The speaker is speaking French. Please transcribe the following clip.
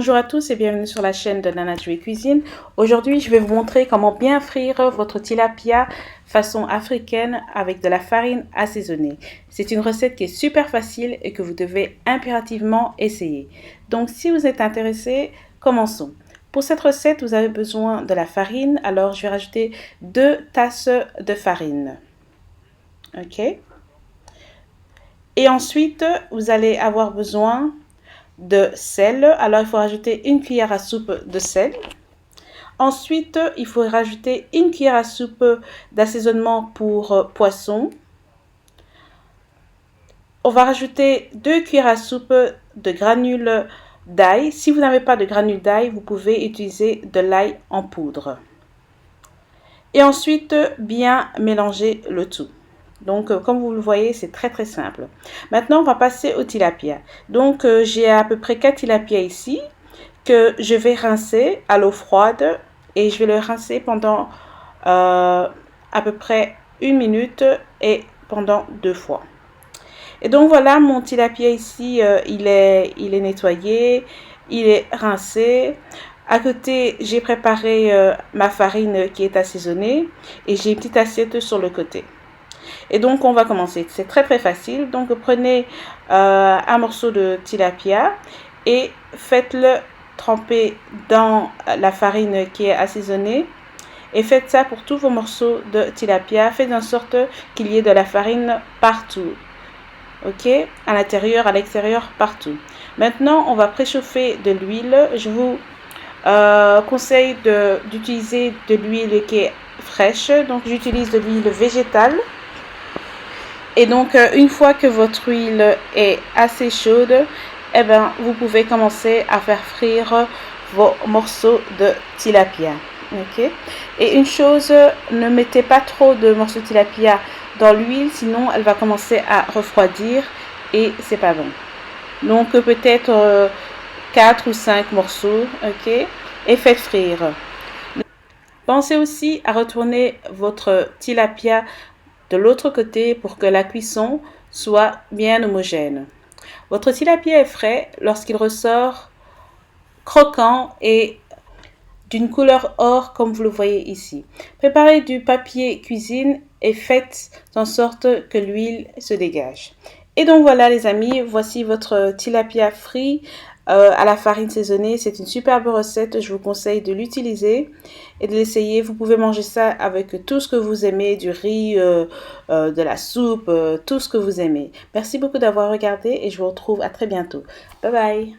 Bonjour à tous et bienvenue sur la chaîne de Nana Joey Cuisine. Aujourd'hui, je vais vous montrer comment bien frire votre tilapia façon africaine avec de la farine assaisonnée. C'est une recette qui est super facile et que vous devez impérativement essayer. Donc, si vous êtes intéressé, commençons. Pour cette recette, vous avez besoin de la farine. Alors, je vais rajouter 2 tasses de farine. Ok. Et ensuite, vous allez avoir besoin de sel. Alors, il faut rajouter 1 cuillère à soupe de sel. Ensuite, il faut rajouter 1 cuillère à soupe d'assaisonnement pour poisson. On va rajouter 2 cuillères à soupe de granules d'ail. Si vous n'avez pas de granules d'ail, vous pouvez utiliser de l'ail en poudre. Et ensuite, bien mélanger le tout. Donc, comme vous le voyez, c'est très simple. Maintenant, on va passer au tilapia. Donc, j'ai à peu près 4 tilapia ici que je vais rincer à l'eau froide et je vais le rincer pendant à peu près 1 minute et pendant 2 fois. Et donc, voilà, mon tilapia ici, il est nettoyé, il est rincé. À côté, j'ai préparé ma farine qui est assaisonnée et j'ai une petite assiette sur le côté. Et donc, on va commencer. C'est très facile. Donc, prenez un morceau de tilapia et faites-le tremper dans la farine qui est assaisonnée. Et faites ça pour tous vos morceaux de tilapia. Faites en sorte qu'il y ait de la farine partout. Ok? À l'intérieur, à l'extérieur, partout. Maintenant, on va préchauffer de l'huile. Je vous conseille d'utiliser de l'huile qui est fraîche. Donc, j'utilise de l'huile végétale. Et donc, une fois que votre huile est assez chaude, eh ben, vous pouvez commencer à faire frire vos morceaux de tilapia. Ok. Et une chose, ne mettez pas trop de morceaux de tilapia dans l'huile, sinon elle va commencer à refroidir et c'est pas bon. Donc, peut-être 4 ou 5 morceaux, ok. Et faites frire. Pensez aussi à retourner votre tilapia de l'autre côté pour que la cuisson soit bien homogène. Votre tilapia est frais lorsqu'il ressort croquant et d'une couleur or comme vous le voyez ici. Préparez du papier cuisine et faites en sorte que l'huile se dégage. Et donc voilà les amis, voici votre tilapia frit à la farine saisonnée. C'est une superbe recette, je vous conseille de l'utiliser et de l'essayer. Vous pouvez manger ça avec tout ce que vous aimez, du riz, de la soupe, tout ce que vous aimez. Merci beaucoup d'avoir regardé et je vous retrouve à très bientôt. Bye bye.